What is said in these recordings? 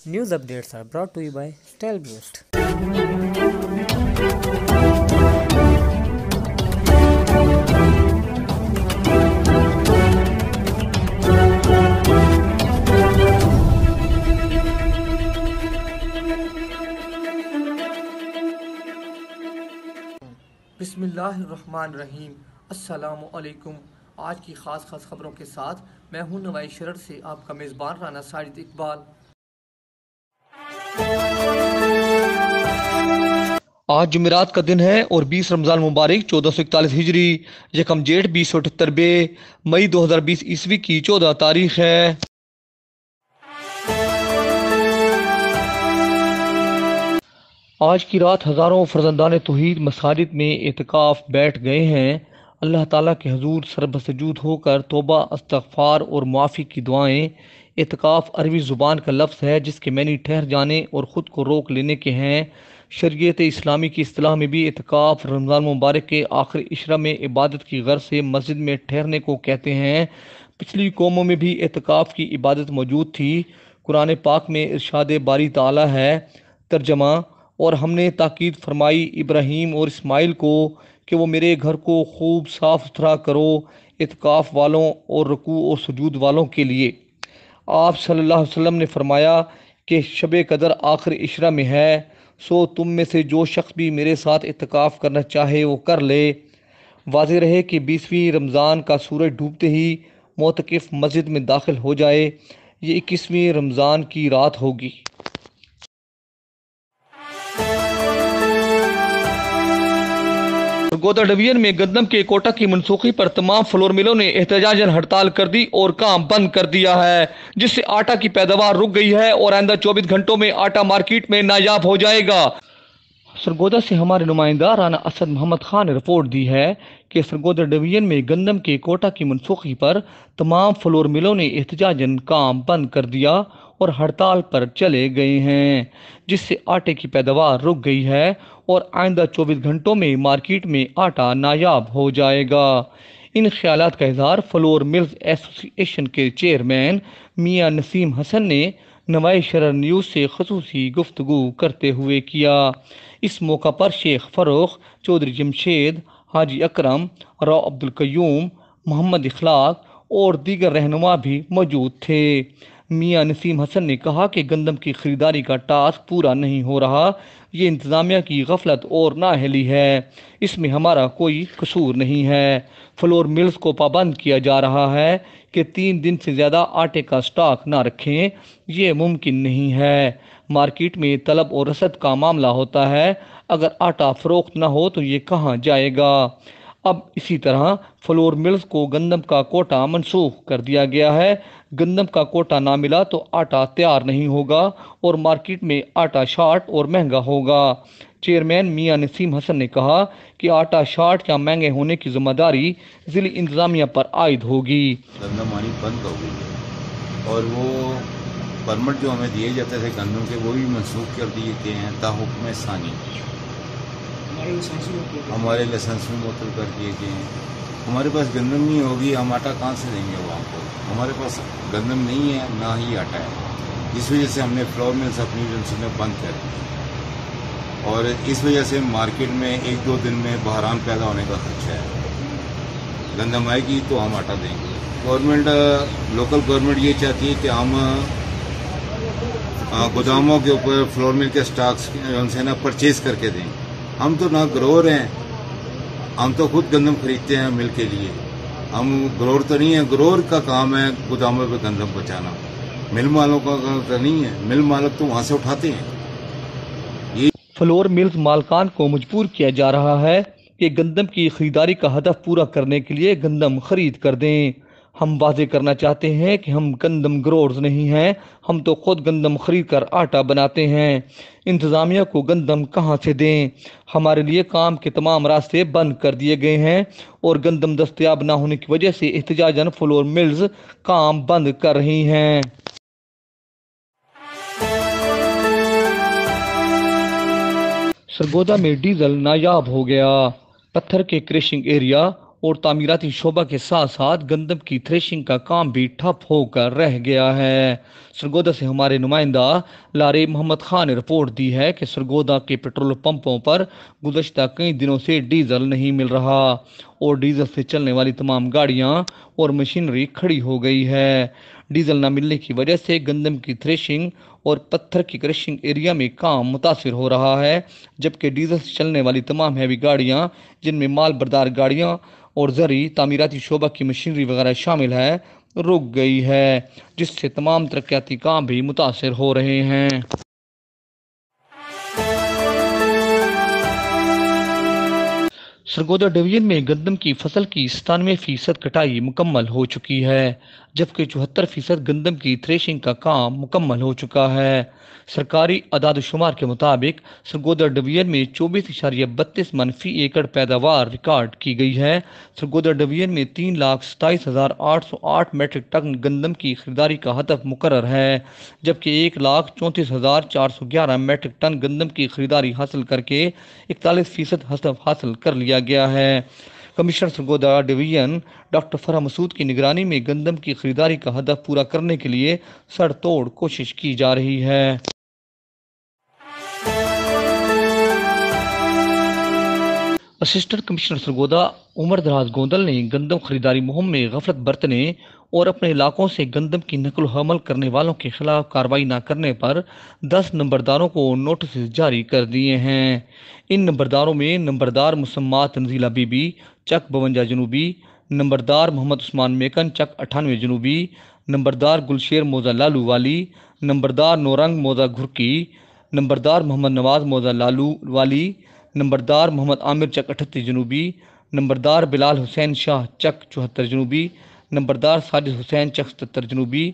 News updates are brought to you by StyleBoost. بسم اللہ الرحمن الرحیم۔ السلام علیکم۔ آج کی خاص خبروں کے ساتھ میں ہوں نوائی شرر سے آپ کا میزبان رانا ساجد اقبال۔ آج جمعرات کا دن ہے اور 20 رمضان مبارک 1441 ہجری یکم جیٹھ 2078 مئی 2020 عیسوی کی 14 تاریخ ہے۔ آج کی رات ہزاروں فرزندان توحید مساجد میں اعتکاف بیٹھ گئے ہیں۔ اللہ تعالیٰ کے حضور سربسجود ہو کر توبہ، استغفار اور معافی کی دعائیں۔ اعتکاف عربی زبان کا لفظ ہے جس کے معنی ٹھہر جانے اور خود کو روک لینے کے ہیں۔ شریعت اسلامی کی اصطلاح میں بھی اعتکاف رمضان مبارک کے آخری عشرہ میں عبادت کی غرض سے مسجد میں ٹھہرنے کو کہتے ہیں۔ پچھلی قوموں میں بھی اعتکاف کی عبادت موجود تھی۔ قرآن پاک میں ارشاد باری تعالیٰ ہے، ترجمہ: اور ہم نے تاکید فرمائی ابراہیم اور اسماعیل کو کہ وہ میرے گھر کو خوب صاف ستھرا کرو اعتکاف والوں اور رکوع اور سجود والوں کے لیے۔ آپ صلی اللہ علیہ وسلم نے فرمایا کہ شب قدر آخر عشرہ میں ہے، سو تم میں سے جو شخص بھی میرے ساتھ اعتکاف کرنا چاہے وہ کر لے۔ واضح رہے کہ 20ویں رمضان کا سورج ڈوبتے ہی معتکف مسجد میں داخل ہو جائے۔ یہ 21ویں رمضان کی رات ہوگی۔ سرگودا ڈویژن میں گندم کے کوٹا کی منسوخی پر تمام فلور ملوں نے احتجاجاً ہڑتال کر دی اور کام بند کر دیا ہے، جس سے آٹا کی پیداوار رک گئی ہے اور آئندہ 24 گھنٹوں میں آٹا مارکیٹ میں نایاب ہو جائے گا۔ سرگودا سے ہمارے نمائندہ رانا اسد محمد خان نے رپورٹ دی ہے کہ سرگودا ڈویژن میں گندم کے کوٹا کی منسوخی پر تمام فلور ملوں نے احتجاجاً کام بند کر دیا اور ہڑتال پر چلے گئے ہیں، جس سے آٹے کی پیداوار رک گئی ہے اور آئندہ 24 گھنٹوں میں مارکیٹ میں آٹا نایاب ہو جائے گا۔ ان خیالات کا اظہار فلور ملز ایسوسی ایشن کے چیئرمین میاں نسیم حسن نے نوائی شرر نیوز سے خصوصی گفتگو کرتے ہوئے کیا۔ اس موقع پر شیخ فروخ، چودھری جمشید، حاجی اکرم، راؤ عبدالقیوم، محمد اخلاق اور دیگر رہنما بھی موجود تھے۔ میاں نسیم حسن نے کہا کہ گندم کی خریداری کا ٹاسک پورا نہیں ہو رہا، یہ انتظامیہ کی غفلت اور نااہلی ہے، اس میں ہمارا کوئی قصور نہیں ہے۔ فلور ملز کو پابند کیا جا رہا ہے کہ 3 دن سے زیادہ آٹے کا سٹاک نہ رکھیں، یہ ممکن نہیں ہے۔ مارکیٹ میں طلب اور رسد کا معاملہ ہوتا ہے، اگر آٹا فروخت نہ ہو تو یہ کہاں جائے گا؟ اب اسی طرح فلور ملز کو گندم کا کوٹا منسوخ کر دیا گیا ہے۔ گندم کا کوٹا نہ ملا تو آٹا تیار نہیں ہوگا اور مارکیٹ میں آٹا شارٹ اور مہنگا ہوگا۔ چیئرمین میاں نسیم حسن نے کہا کہ آٹا شارٹ یا مہنگے ہونے کی ذمہ داری ضلعی انتظامیہ پر عائد ہوگی۔ گندم آنی بند ہو گئی ہے اور وہ پرمٹ جو ہمیں دیے جاتے تھے گندم کے وہ بھی منسوخ کر دیے گئے ہیں تاحکم ثانی۔ ہمارے لائسنس میں معطل کر دیے گئے ہیں۔ ہمارے پاس گندم نہیں ہوگی، ہم آٹا کہاں سے دیں گے عوام کو؟ ہمارے پاس گندم نہیں ہے، نہ ہی آٹا ہے، اس وجہ سے ہم نے فلور ملز اپنی ایجنسی میں بند کر دی اور اس وجہ سے مارکیٹ میں 1-2 دن میں بحران پیدا ہونے کا خدشہ ہے۔ گندم آئے گی تو ہم آٹا دیں گے۔ گورنمنٹ، لوکل گورنمنٹ یہ چاہتی ہے کہ ہم گوداموں کے اوپر فلور مل کے سٹاکس ان سے پرچیز کر کے دیں۔ ہم تو نہ گروور ہیں، ہم تو خود گندم خریدتے ہیں مل کے لیے، ہم گروور تو نہیں ہیں۔ گروور کا کام ہے گوداموں پہ گندم پہنچانا، مل مالوں کا تو نہیں ہے، مل مالک تو وہاں سے اٹھاتے ہیں۔ فلور ملز مالکان کو مجبور کیا جا رہا ہے کہ گندم کی خریداری کا ہدف پورا کرنے کے لیے گندم خرید کر دیں۔ ہم واضح کرنا چاہتے ہیں کہ ہم گندم گروورز نہیں ہیں، ہم تو خود گندم خرید کر آٹا بناتے ہیں۔ انتظامیہ کو گندم کہاں سے دیں؟ ہمارے لیے کام کے تمام راستے بند کر دیے گئے ہیں اور گندم دستیاب نہ ہونے کی وجہ سے احتجاجاً فلور ملز کام بند کر رہی ہیں۔ سرگودا میں ڈیزل نایاب ہو گیا۔ پتھر کے کریشنگ ایریا اور تعمیراتی شعبہ کے ساتھ ساتھ گندم کی تھریشنگ کا کام بھی ٹھپ ہو کر رہ گیا ہے۔ سرگودا سے ہمارے نمائندہ لارے محمد خان نے رپورٹ دی ہے کہ سرگودا کے پیٹرول پمپوں پر گزشتہ کئی دنوں سے ڈیزل نہیں مل رہا اور ڈیزل سے چلنے والی تمام گاڑیاں اور مشینری کھڑی ہو گئی ہے۔ ڈیزل نہ ملنے کی وجہ سے گندم کی تھریشنگ اور پتھر کی کرشنگ ایریا میں کام متاثر ہو رہا ہے، جبکہ ڈیزل سے چلنے والی تمام ہیوی گاڑیاں جن میں مال بردار گاڑیاں اور زرعی تعمیراتی شعبہ کی مشینری وغیرہ شامل ہے رک گئی ہے، جس سے تمام ترقیاتی کام بھی متاثر ہو رہے ہیں۔ سرگودا ڈویژن میں گندم کی فصل کی 97% کٹائی مکمل ہو چکی ہے، جبکہ 74% گندم کی تھریشنگ کا کام مکمل ہو چکا ہے۔ سرکاری اعداد و شمار کے مطابق سرگودا ڈویژن میں 24.32 من فی ایکڑ پیداوار ریکارڈ کی گئی ہے۔ سرگودا ڈویژن میں 3,27,808 میٹرک ٹن گندم کی خریداری کا ہدف مقرر ہے، جبکہ 1,34,411 میٹرک ٹن گندم کی خریداری حاصل کر کے 41% ہدف حاصل کر لیا گیا ہے۔ کمشنر سرگودا ڈویژن ڈاکٹر فرح مسعود کی نگرانی میں گندم کی خریداری کا ہدف پورا کرنے کے لیے سر توڑ کوشش کی جا رہی ہے۔ اسسٹنٹ کمشنر سرگودا عمر دراز گوندل نے گندم خریداری مہم میں غفلت برتنے اور اپنے علاقوں سے گندم کی نقل و حمل کرنے والوں کے خلاف کارروائی نہ کرنے پر 10 نمبرداروں کو نوٹسز جاری کر دیے ہیں۔ ان نمبرداروں میں نمبردار مسمات تنزیلہ بی بی چک 52 جنوبی، نمبردار محمد عثمان میکن چک 98 جنوبی، نمبردار گلشیر موزہ لالو والی، نمبردار نورنگ موزہ گھرکی، نمبردار محمد نواز موزہ لالو والی، نمبردار محمد عامر چک 38 جنوبی، نمبردار بلال حسین شاہ چک 74 جنوبی، نمبردار ساجد حسین چک 77 جنوبی،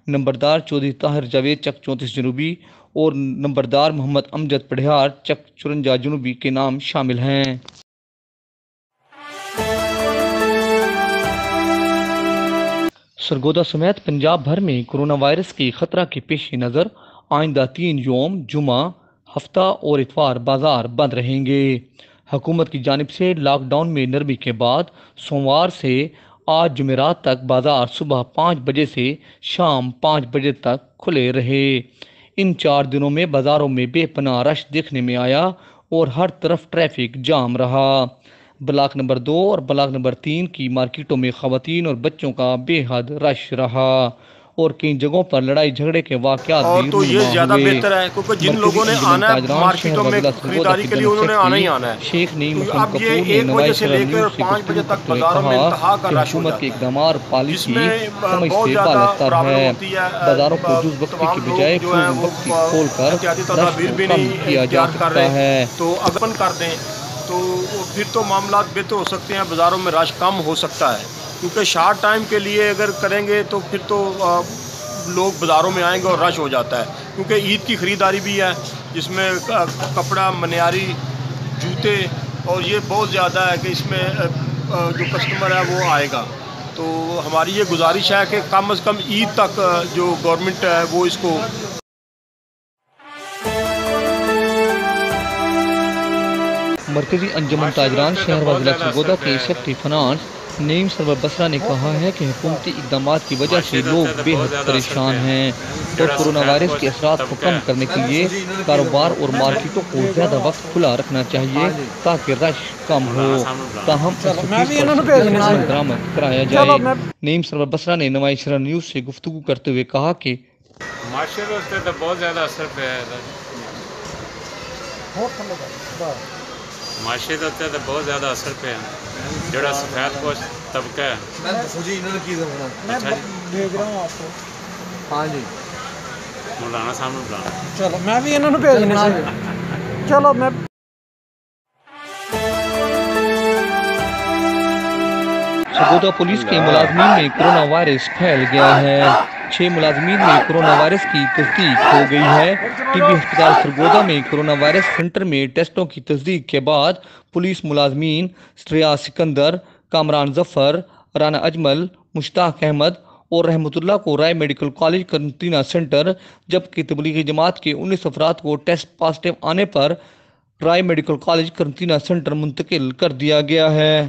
نمبردار چودھری طاہر جاوید چک 34 جنوبی اور نمبردار محمد امجد پڑھیار چک 54 جنوبی کے نام شامل ہیں۔ سرگودا سمیت پنجاب بھر میں کرونا وائرس کے خطرہ کے پیش نظر آئندہ 3 یوم جمعہ، ہفتہ اور اتوار بازار بند رہیں گے۔ حکومت کی جانب سے لاک ڈاؤن میں نرمی کے بعد سوموار سے آج جمعرات تک بازار صبح 5 بجے سے شام 5 بجے تک کھلے رہے۔ ان 4 دنوں میں بازاروں میں بے پناہ رش دیکھنے میں آیا اور ہر طرف ٹریفک جام رہا۔ بلاک نمبر 2 اور بلاک نمبر 3 کی مارکیٹوں میں خواتین اور بچوں کا بے حد رش رہا اور کئی جگہوں پر لڑائی جھگڑے کے واقعات بھی تو یہ زیادہ بہتر ہے کیونکہ جن لوگوں نے آنا ہے مارکیٹوں میں خریداری کے لیے انہوں نے آنا ہی آنا ہے۔ شیخ نعیم اب کپور یہ نے 1 بجے سے لے کر 5 بجے تک بازاروں میں انتہا کا رش ہو حکومت کے جاتا ہے، اقدامات اور پالیسی جس میں سمجھ بہت سے زیادہ بالاتر پرابلم ہے۔ ہوتی ہے۔ بازاروں کو جز وقتی کی بجائے جو ہے فل وہ وقتی کھول کر احتیاطی رش تدابیر کو بھی کم نہیں کیا جا اختیار کر سکتا ہے۔ رہے، تو اگر بند کر دیں تو پھر تو معاملات بہتر ہو سکتے ہیں، بازاروں میں رش کم ہو سکتا ہے، کیونکہ شارٹ ٹائم کے لیے اگر کریں گے تو پھر تو لوگ بازاروں میں آئیں گے اور رش ہو جاتا ہے، کیونکہ عید کی خریداری بھی ہے جس میں کپڑا، منیاری، جوتے اور یہ بہت زیادہ ہے کہ اس میں جو کسٹمر ہے وہ آئے گا۔ تو ہماری یہ گزارش ہے کہ کم از کم عید تک جو گورنمنٹ ہے وہ اس کو مرکزی انجمن تاجران شہر و ضلع سرگودا کے سیکرٹری فنانس نعیم سرور بسرا نے کہا ہے کہ حکومتی اقدامات کی وجہ سے لوگ بے حد پریشان ہیں اور کورونا وائرس کے اثرات کو کم کرنے کے لیے کاروبار اور مارکیٹوں کو زیادہ وقت کھلا رکھنا چاہیے تاکہ رش کم ہو، تاہم درآمد کرایا جائے۔ نعیم سرور بسرا نے نوائی شرح نیوز سے گفتگو کرتے ہوئے کہا کہ معاشرے پہ تو بہت زیادہ اثر پہ ہے، معاشرے تے تو بہت زیادہ اثر پہ ہے، جڑا سفید پوش طبقہ ہے۔ بھیج رہا ہوں آپ کو۔ ہاں جی مولانا سامنے بلانا۔ چلو میں بھی انہوں نے بھیجنے سے، چلو میں سرگودا پولیس کے ملازمین میں کورونا وائرس پھیل گیا ہے۔ 6 ملازمین میں کورونا وائرس کی تصدیق ہو گئی ہے۔ طبی ہسپتال سرگودا میں کورونا وائرس سینٹر میں ٹیسٹوں کی تصدیق کے بعد پولیس ملازمین ریاض سکندر، کامران ظفر، رانا اجمل، مشتاق احمد اور رحمت اللہ کو رائے میڈیکل کالج قرنطینہ سینٹر، جبکہ تبلیغی جماعت کے 19 افراد کو ٹیسٹ پازیٹیو آنے پر رائے میڈیکل کالج قرنطینہ سینٹر منتقل کر دیا گیا ہے۔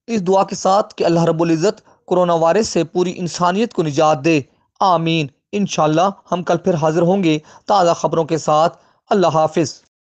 اس دعا کے ساتھ کہ اللہ رب العزت کرونا وائرس سے پوری انسانیت کو نجات دے، آمین۔ انشاءاللہ ہم کل پھر حاضر ہوں گے تازہ خبروں کے ساتھ۔ اللہ حافظ۔